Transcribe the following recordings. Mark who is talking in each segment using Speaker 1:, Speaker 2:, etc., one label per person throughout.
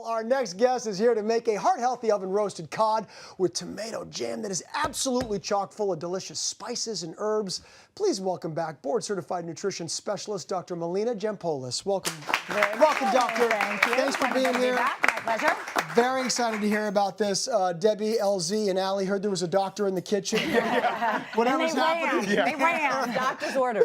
Speaker 1: our next guest is here to make a heart-healthy oven-roasted cod with tomato jam that is absolutely chock full of delicious spices and herbs. Please welcome back board-certified nutrition specialist, Dr. Melina Jampolis. Welcome. Welcome, doctor.
Speaker 2: Thank you.
Speaker 1: Thanks for being here.
Speaker 2: My pleasure.
Speaker 1: Very excited to hear about this. Debbie, LZ, and Allie heard there was a doctor in the kitchen. Whatever's happening.
Speaker 2: They ran. Doctor's orders.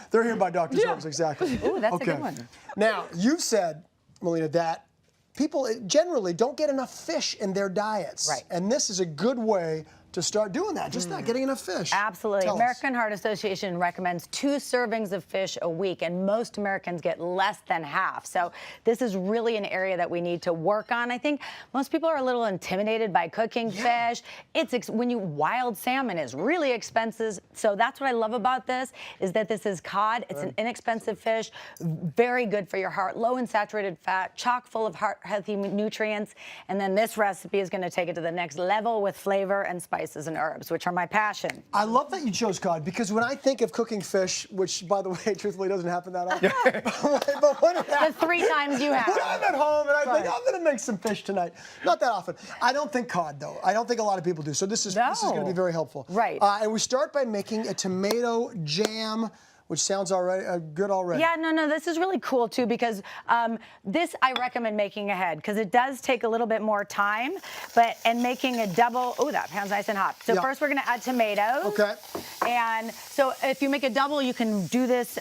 Speaker 1: They're here by doctor's orders, exactly.
Speaker 2: Ooh, that's a good one.
Speaker 1: Now, you've said, Melina, that people generally don't get enough fish in their diets.
Speaker 2: Right.
Speaker 1: And this is a good way to start doing that, just not getting enough fish.
Speaker 2: Absolutely.
Speaker 1: Tell us.
Speaker 2: American Heart Association recommends 2 servings of fish a week, and most Americans get less than half. So this is really an area that we need to work on. I think most people are a little intimidated by cooking fish. Wild salmon is really expensive. So that's what I love about this, is that this is cod. It's an inexpensive fish, very good for your heart, low in saturated fat, chock full of heart-healthy nutrients. And then this recipe is going to take it to the next level with flavor and spices and herbs, which are my passion.
Speaker 1: I love that you chose cod, because when I think of cooking fish, which, by the way, truthfully doesn't happen that often, but when it happens,
Speaker 2: The 3 times you have.
Speaker 1: when I'm at home and I think, I'm going to make some fish tonight. Not that often. I don't think cod, though. I don't think a lot of people do. So this is going to be very helpful.
Speaker 2: Right.
Speaker 1: And we start by making a tomato jam, which sounds good already.
Speaker 2: Yeah, no, this is really cool too, because this I recommend making ahead, because it does take a little bit more time, and making a double, that pan's nice and hot. So first we're gonna add tomatoes.
Speaker 1: Okay.
Speaker 2: And so if you make a double, you can do this,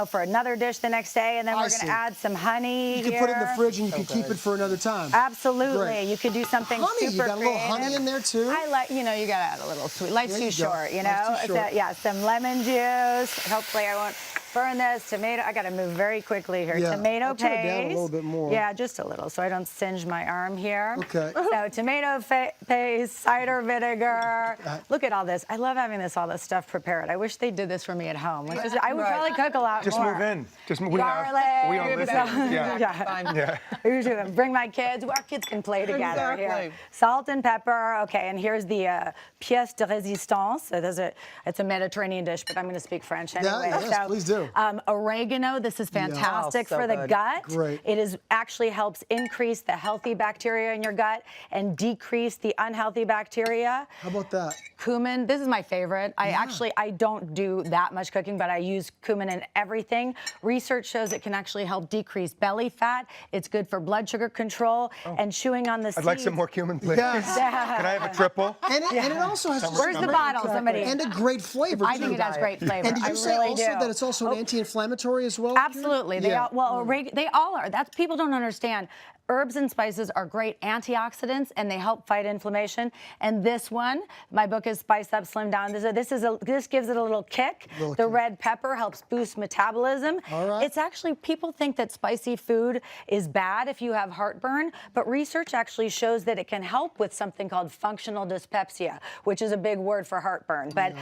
Speaker 2: for another dish the next day, and then we're gonna add some honey.
Speaker 1: You can put it in the fridge and you can keep it for another time.
Speaker 2: Absolutely.
Speaker 1: Great.
Speaker 2: You could do something
Speaker 1: honey,
Speaker 2: super
Speaker 1: you got a little honey in there too?
Speaker 2: I like, you gotta add a little sweet. Life's too short,
Speaker 1: Life's too short.
Speaker 2: So, yeah, some lemon juice. Hopefully I won't burn this. Tomato, I gotta move very quickly here.
Speaker 1: Yeah.
Speaker 2: Tomato
Speaker 1: I'll
Speaker 2: paste.
Speaker 1: turn it down a little bit more.
Speaker 2: Yeah, just a little, so I don't singe my arm here.
Speaker 1: Okay.
Speaker 2: So tomato paste, cider vinegar. Look at all this. I love having all this stuff prepared. I wish they did this for me at home. I would probably cook a lot
Speaker 3: Just
Speaker 2: more.
Speaker 3: move in. Just move.
Speaker 2: Garlic.
Speaker 3: We all live here.
Speaker 2: Yeah. Usually bring my kids. Our kids can play together here. Salt and pepper. Okay, and here's the pièce de résistance. So it's a Mediterranean dish, but I'm going to speak French anyway.
Speaker 1: Yes, please do.
Speaker 2: Oregano. This is fantastic for the gut.
Speaker 1: Great.
Speaker 2: It actually helps increase the healthy bacteria in your gut and decrease the unhealthy bacteria.
Speaker 1: How about that?
Speaker 2: Cumin. This is my favorite. I don't do that much cooking, but I use cumin in everything. Research shows it can actually help decrease belly fat. It's good for blood sugar control, and chewing on the seeds.
Speaker 3: I'd like some more cumin, please.
Speaker 1: Yes.
Speaker 3: Can I have a triple?
Speaker 1: And it also has
Speaker 2: Where's the bottle? Somebody.
Speaker 1: And a great flavor,
Speaker 2: I think it has great flavor.
Speaker 1: And did you say
Speaker 2: really
Speaker 1: also that it's also an anti-inflammatory as well?
Speaker 2: Absolutely. They all are. That's people don't understand. Herbs and spices are great antioxidants, and they help fight inflammation. And this one, my book is Spice Up, Slim Down. This gives it a little kick. The red pepper helps boost metabolism.
Speaker 1: All right.
Speaker 2: It's actually, people think that spicy food is bad if you have heartburn, but research actually shows that it can help with something called functional dyspepsia, which is a big word for heartburn. But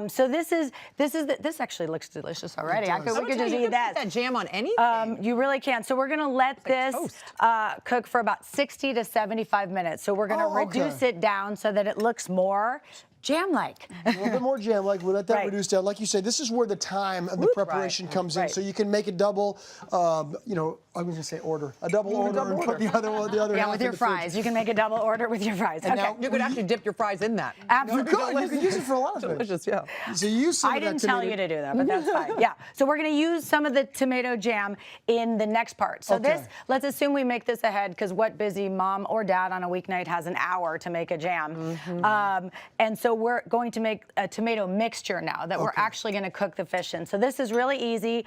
Speaker 2: so this actually looks delicious already. We could just eat that.
Speaker 4: Put that jam on anything.
Speaker 2: You really can. So we're going to let this cook for about 60 to 75 minutes. So we're going to reduce it down so that it looks more jam-like.
Speaker 1: A little bit more jam-like. We'll let that reduce down. Like you say, this is where the time of the preparation comes in. So you can make a double, I was going to say order. A double order and put the other half
Speaker 2: with
Speaker 1: in
Speaker 2: your
Speaker 1: the
Speaker 2: fries.
Speaker 1: fridge.
Speaker 2: You can make a double order with your fries.
Speaker 4: And now you could actually dip your fries in that.
Speaker 2: Absolutely.
Speaker 1: You could use it for a lot of things.
Speaker 4: Delicious, yeah.
Speaker 1: So you use some
Speaker 2: I
Speaker 1: of that
Speaker 2: didn't tell
Speaker 1: tomato-
Speaker 2: you to do that, but that's fine. Yeah. So we're going to use some of the tomato jam in the next part. So let's assume we make this ahead, because what busy mom or dad on a weeknight has an hour to make a jam? And so we're going to make a tomato mixture now that we're actually going to cook the fish in. So this is really easy.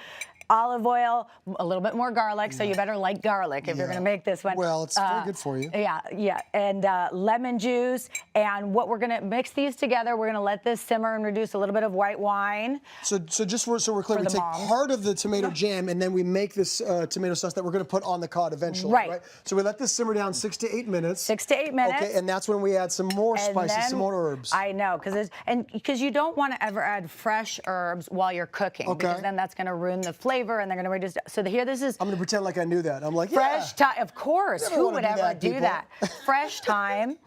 Speaker 2: Olive oil, a little bit more garlic, so you better like garlic if you're going to make this one.
Speaker 1: Well, it's very good for you.
Speaker 2: Yeah, and lemon juice, and what we're going to mix these together. We're going to let this simmer and reduce a little bit of white wine.
Speaker 1: So just so we're clear, we take part of the tomato jam and then we make this tomato sauce that we're going to put on the cod eventually, right? So we let this simmer down 6 to 8 minutes.
Speaker 2: 6 to 8 minutes.
Speaker 1: Okay, and that's when we add some more spices, some more herbs.
Speaker 2: I know, because you don't want to ever add fresh herbs while you're cooking, because then that's going to ruin the flavor. flavor, and they're going to reduce. So here, this is
Speaker 1: I'm going to pretend like I knew that. I'm like,
Speaker 2: fresh thyme. Of course,
Speaker 1: Never
Speaker 2: who
Speaker 1: wanna
Speaker 2: would
Speaker 1: do
Speaker 2: ever
Speaker 1: that,
Speaker 2: do
Speaker 1: people.
Speaker 2: that? Fresh thyme.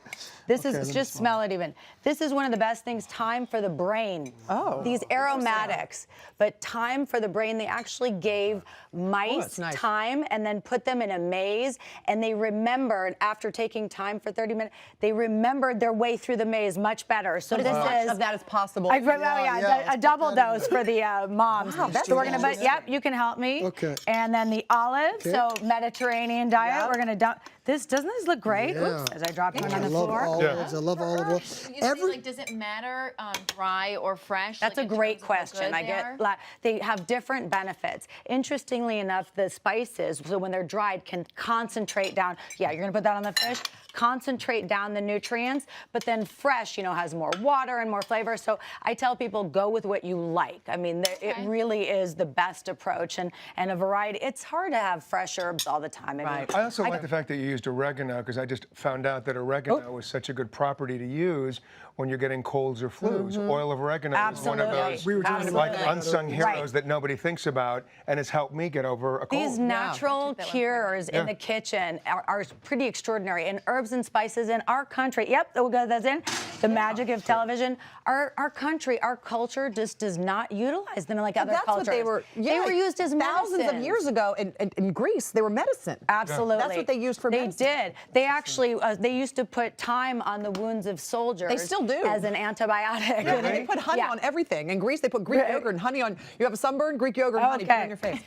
Speaker 2: This
Speaker 1: Okay, let
Speaker 2: is
Speaker 1: me
Speaker 2: just smell it even. This is one of the best things, thyme for the brain.
Speaker 4: Oh.
Speaker 2: These aromatics, but thyme for the brain, they actually gave mice
Speaker 4: that's nice.
Speaker 2: thyme and then put them in a maze, and they remembered, after taking thyme for 30 minutes, they remembered their way through the maze much better. So
Speaker 4: But
Speaker 2: this
Speaker 4: as much
Speaker 2: is
Speaker 4: of that as possible.
Speaker 1: Yeah,
Speaker 2: a double dose for the moms.
Speaker 4: Wow, that's
Speaker 2: so we're gonna,
Speaker 1: nice.
Speaker 2: yep, you can help me.
Speaker 1: Okay.
Speaker 2: And then the olive,
Speaker 1: Okay.
Speaker 2: so Mediterranean diet.
Speaker 4: Yep.
Speaker 2: We're gonna dump. Doesn't this look great?
Speaker 1: Yeah.
Speaker 2: Oops, as I drop one on
Speaker 1: I
Speaker 2: the
Speaker 1: love
Speaker 2: floor.
Speaker 1: olives. I love olive oil.
Speaker 5: You say, like, does it matter dry or fresh?
Speaker 2: That's
Speaker 5: like,
Speaker 2: a
Speaker 5: in
Speaker 2: great
Speaker 5: terms of how
Speaker 2: question.
Speaker 5: good
Speaker 2: I
Speaker 5: they
Speaker 2: get
Speaker 5: are?
Speaker 2: they have different benefits. Interestingly enough, the spices, so when they're dried, can concentrate down. Yeah, you're gonna put that on the fish. Concentrate down the nutrients, but then fresh, has more water and more flavor. So I tell people, go with what you like. I mean, it really is the best approach, and a variety. It's hard to have fresh herbs all the time. I mean,
Speaker 4: Right.
Speaker 3: I also like the fact that you used oregano, because I just found out that oregano is such a good property to use when you're getting colds or flus. Oil of oregano is one of
Speaker 2: Absolutely.
Speaker 3: those
Speaker 1: We were talking
Speaker 3: like
Speaker 1: about that.
Speaker 3: unsung heroes
Speaker 2: Right.
Speaker 3: that nobody thinks about, and it's helped me get over a cold.
Speaker 2: These natural cures in
Speaker 3: Yeah.
Speaker 2: the kitchen are pretty extraordinary. And herbs and spices in our country, yep, we'll go that's in. The magic of television. Our country, our culture just does not utilize them like other
Speaker 4: That's
Speaker 2: cultures.
Speaker 4: what they were. Yeah,
Speaker 2: They were used as
Speaker 4: thousands of
Speaker 2: medicines.
Speaker 4: years ago in Greece. They were medicine.
Speaker 2: Absolutely.
Speaker 4: That's what they used for medicine.
Speaker 2: They did. They actually, they used to put thyme on the wounds of soldiers.
Speaker 4: They still do.
Speaker 2: As an antibiotic.
Speaker 4: Yeah, they put honey
Speaker 2: Yeah.
Speaker 4: on everything. In Greece, they put Greek yogurt and honey on. You have a sunburn, Greek yogurt and honey put it on your face.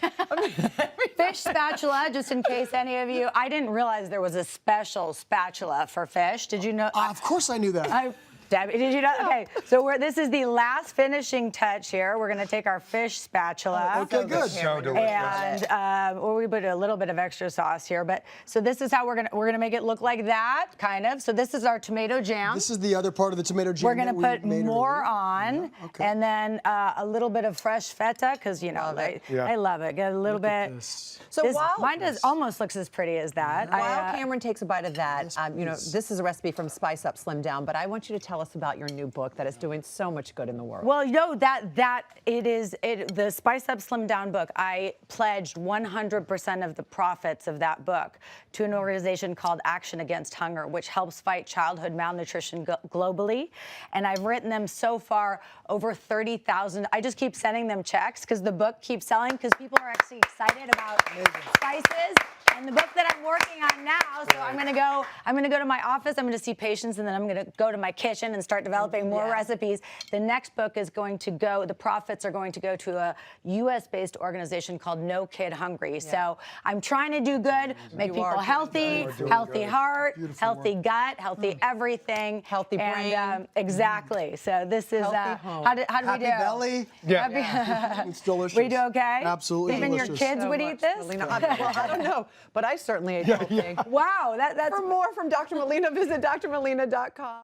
Speaker 2: Fish spatula, just in case any of you, I didn't realize there was a special spatula for fish. Did you know?
Speaker 1: Of course I knew that.
Speaker 2: Debbie, did you know? Okay, so this is the last finishing touch here. We're going to take our fish spatula.
Speaker 1: Okay, good.
Speaker 3: So delicious.
Speaker 2: And we put a little bit of extra sauce here, but so this is how we're gonna make it look like that, kind of. So this is our tomato jam.
Speaker 1: This is the other part of the tomato jam.
Speaker 2: We're gonna
Speaker 1: that
Speaker 2: put
Speaker 1: we made
Speaker 2: more
Speaker 1: earlier.
Speaker 2: on,
Speaker 1: okay.
Speaker 2: and then a little bit of fresh feta, because I love it. Get a little
Speaker 1: Look at
Speaker 2: bit.
Speaker 1: this.
Speaker 4: So while
Speaker 2: Mine almost looks as pretty as that.
Speaker 4: While Cameron takes a bite of that, this is a recipe from Spice Up, Slim Down. But I want you to tell us about your new book that is doing so much good in the world.
Speaker 2: Well, the Spice Up Slim Down book. I pledged 100% of the profits of that book to an organization called Action Against Hunger, which helps fight childhood malnutrition globally. And I've written them so far over 30,000. I just keep sending them checks because the book keeps selling, because people are actually excited about spices. And the book that I'm working on now, so I'm gonna go to my office, I'm gonna see patients, and then I'm gonna go to my kitchen and start developing more recipes. The next book is going to go, the profits are going to go to a US-based organization called No Kid Hungry. So I'm trying to do good, make people healthy, healthy heart, healthy gut, healthy everything.
Speaker 4: Healthy brain.
Speaker 2: Exactly. So this is,
Speaker 4: Healthy home.
Speaker 2: how do we
Speaker 1: Happy
Speaker 2: do?
Speaker 1: belly.
Speaker 3: Yeah.
Speaker 1: It's delicious.
Speaker 2: We do okay?
Speaker 1: Absolutely
Speaker 2: Even
Speaker 1: delicious.
Speaker 2: your kids
Speaker 4: So
Speaker 2: would
Speaker 4: much,
Speaker 2: eat this?
Speaker 4: Melina. Well, I don't know, but I certainly ate the whole thing.
Speaker 2: Wow, that's
Speaker 4: For more from Dr. Melina, visit drmelina.com.